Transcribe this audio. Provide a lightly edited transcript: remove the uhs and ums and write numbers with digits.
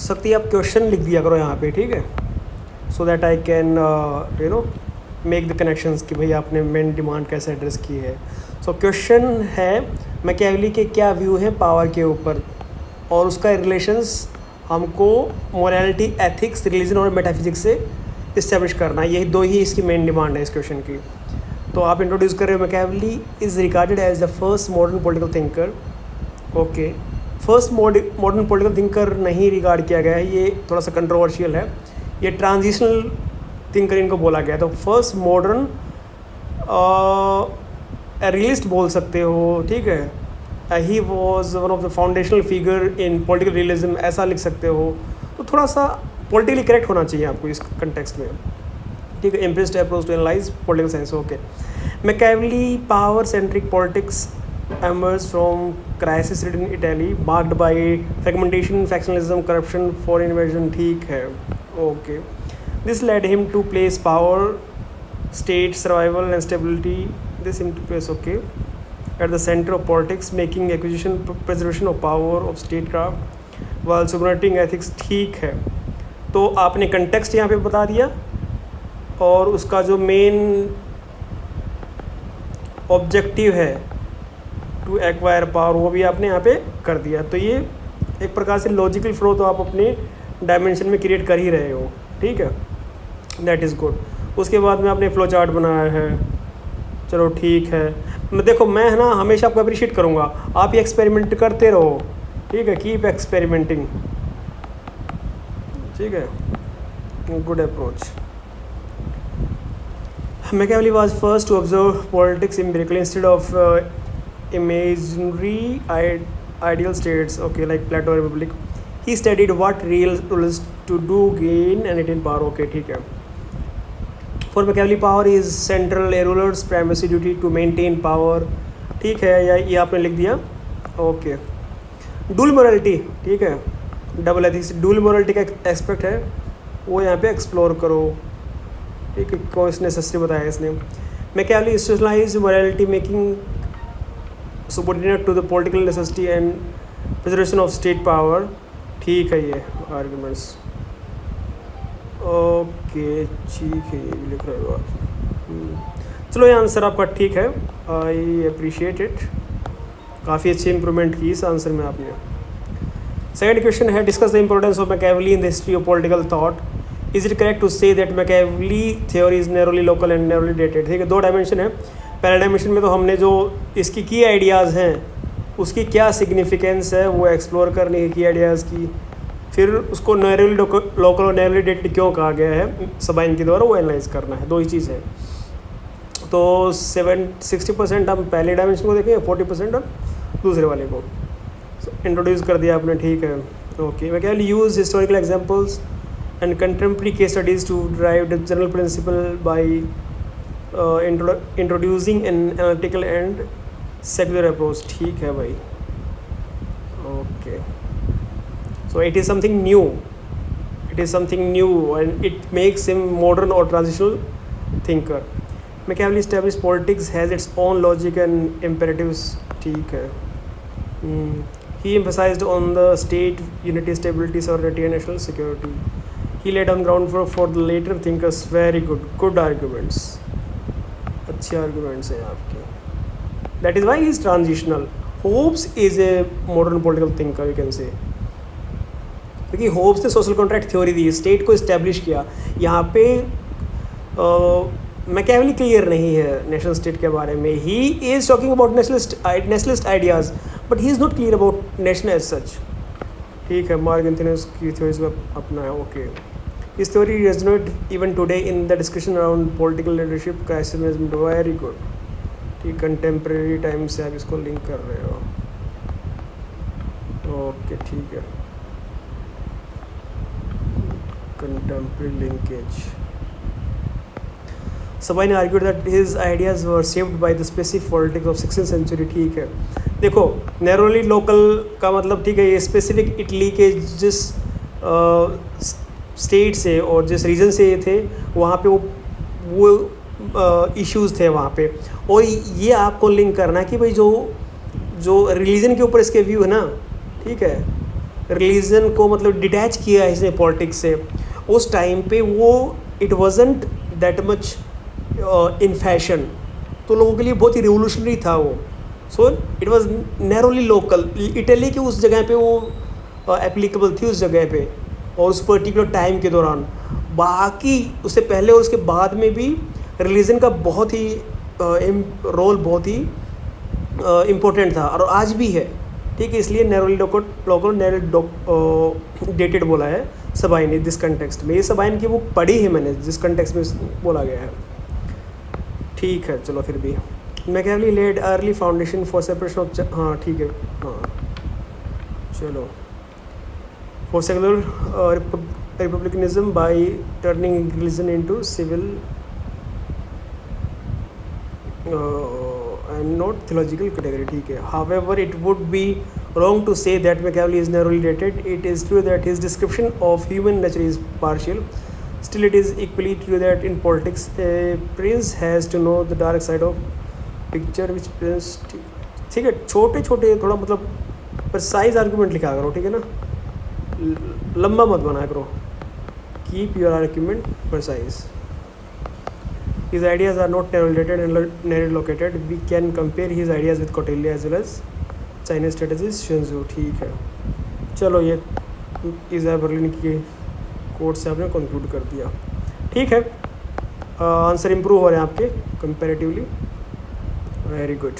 सकती आप क्वेश्चन लिख दिया करो यहाँ पे, ठीक है, so that I can make the connections कि भाई आपने मेन डिमांड कैसे एड्रेस की है। सो क्वेश्चन है मैकियावेली के क्या व्यू है पावर के ऊपर, और उसका रिलेशंस हमको मोरालिटी, एथिक्स, रिलीजन और मेटाफिजिक्स से इस्टेब्लिश करना है। यही दो ही इसकी मेन डिमांड है इस क्वेश्चन की। तो आप इंट्रोड्यूस कर रहे हो Machiavelli is regarded as the first modern political thinker. Okay, first modern political thinker नहीं रिगार्ड किया गया है, ये थोड़ा सा कंट्रोवर्शियल है, ये ट्रांजिशनल थिंकर इनको बोला गया। तो फर्स्ट मॉडर्न रियलिस्ट बोल सकते हो, ठीक है। He was one of the foundational figure in political realism, ऐसा लिख सकते हो। तो थोड़ा सा पॉलिटिकली करेक्ट होना चाहिए आपको इस कंटेक्स्ट में, ठीक है। Impressed approach to analyse political science. Okay, Machiavelli power centric politics emerged from crisis ridden Italy marked by fragmentation, factionalism, corruption, foreign invasion, ठीक है। Okay, this led him to place power, state survival and stability, this him to place, okay, at the center of politics, making acquisition, preservation of power of statecraft while subverting ethics, ठीक है। तो आपने context यहाँ पे बता दिया और उसका जो मेन ऑब्जेक्टिव है टू एक्वायर पावर वो भी आपने यहाँ पे कर दिया। तो ये एक प्रकार से लॉजिकल फ्लो तो आप अपने डायमेंशन में क्रिएट कर ही रहे हो, ठीक है, दैट इज़ गुड। उसके बाद में आपने फ्लो चार्ट बनाया है, चलो ठीक है। मैं देखो मैं है ना हमेशा आपको अप्रिशिएट करूँगा, आप ये एक्सपेरिमेंट करते रहो, ठीक है, कीप एक्सपेरिमेंटिंग, ठीक है, good approach. Machiavelli was first to observe politics empirically instead of imaginary ideal states, okay, like Plato Republic. He studied what real rulers to do gain and attain power, okay, ठीक है। For Machiavelli, power is central, a ruler's primary duty to maintain power, ठीक है, या ये आपने लिख दिया, okay. Dual morality, ठीक है, डबल एथिक्स, डुअल मोरालिटी का एस्पेक्ट है वो यहाँ पे एक्सप्लोर करो, ठीक है, कौन इसने नेसेसरी बताया इसने। Machiavelli institutionalized morality, making subordinate to the political necessity and preservation of state power, ठीक है ये आर्ग्यूमेंट्स, ओके, ठीक है, ये भी लिख रहे हो आप। चलो ये आंसर आपका ठीक है, आई अप्रिशिएट इट, काफ़ी अच्छी इंप्रूवमेंट की इस आंसर में आपने। सेकंड क्वेश्चन है discuss the importance of Machiavelli in the history of political thought. Is it correct to say that Machiavelli theory is narrowly local and narrowly dated, ठीक है। दो डायमेंशन है, पहले डायमेंशन में तो हमने जो इसकी की आइडियाज़ हैं उसकी क्या सिग्निफिकेंस है वो एक्सप्लोर करनी है की आइडियाज़ की, फिर उसको नैरोली लोकल और नैरोली डेटेड क्यों कहा गया है सबाइन के द्वारा वो एनालाइज करना है, दो ही चीज़ है। तो 60% हम पहले डायमेंशन को देखेंगे, 40% और दूसरे वाले को इंट्रोड्यूस कर दिया आपने, ठीक है, okay. Machiavelli use historical examples and contemporary case studies to drive the general principle by introducing an analytical and secular approach, ठीक है भाई, okay. So it is something new, it is something new and it makes him modern और transitional thinker. Machiavelli establish politics has its own logic and imperatives, ठीक है। He emphasized on the state unity, stability, sovereignty and national security. He laid down ground for the later thinkers. Very good arguments. अच्छे arguments हैं आपके. That is why he is transitional. Hobbes is a modern political thinker, you can say. क्योंकि Hobbes ने social contract theory दी, state को establish किया। यहाँ पे Machiavelli clear नहीं है नेशनल स्टेट के बारे में। He is talking about nationalist ideas but he is not clear about nation as such, ठीक है। मार्क एंथनी ने उसकी थ्योरीज को अपना है, ओके। इस theory resonate even today in the discussion around political leadership crisis management, very good, ठीक। Contemporary time से आप इसको लिंक कर रहे हो, ओके, ठीक है। Contemporary linkage. Sabine argued that his ideas were shaped by the specific politics of 16th century, ठीक है। देखो नैरोली लोकल का मतलब, ठीक है, ये स्पेसिफिक इटली के जिस स्टेट से और जिस रीजन से ये थे वहाँ पे वो इश्यूज़ थे वहाँ पे, और ये आपको लिंक करना है कि भाई जो रिलीजन के ऊपर इसके व्यू है ना, ठीक है, रिलीजन को मतलब डिटैच किया है इसने पॉलिटिक्स से, उस टाइम पे वो it wasn't that much in fashion, तो लोगों के लिए बहुत ही रिवोल्यूशनरी था वो। So it was narrowly local, Italy की उस जगह पे वो एप्लीकेबल थी उस जगह पे और उस पर्टिकुलर टाइम के दौरान। बाकी उससे पहले और उसके बाद में भी रिलीजन का बहुत ही रोल बहुत ही इम्पोर्टेंट था और आज भी है, ठीक है। इसलिए नैरोली लोकल नैरो डेटेड बोला है सबाइन ने दिस कंटेक्स्ट में। ये सबाइन की बुक पढ़ी है मैंने जिस कंटेक्स्ट में बोला गया है, ठीक है। चलो फिर भी Machiavelli laid early foundation for separation of, हाँ ठीक है, हाँ चलो। For secular republicanism by turning religion into civil and not theological category, ठीक है। However, it would be wrong to say that Machiavelli is narrowly dated. It is true that his description of human nature is partial. Still, it is equally true that in politics, a prince has to know the dark side of picture which prince, ठीक है। छोटे छोटे थोड़ा मतलब precise argument लिखा करो, ठीक है ना, लंबा मत बना करो। Keep your argument precise. His ideas are not narrow-related and narrowly located. We can compare his ideas with Kautilya as well as Chinese strategist Sun Tzu, ठीक है। चलो ये ईज़ा बर्लिन के कोट से आपने कंक्लूड कर दिया, ठीक है। आंसर इम्प्रूव हो रहे हैं आपके कंपैरेटिवली, वेरी गुड।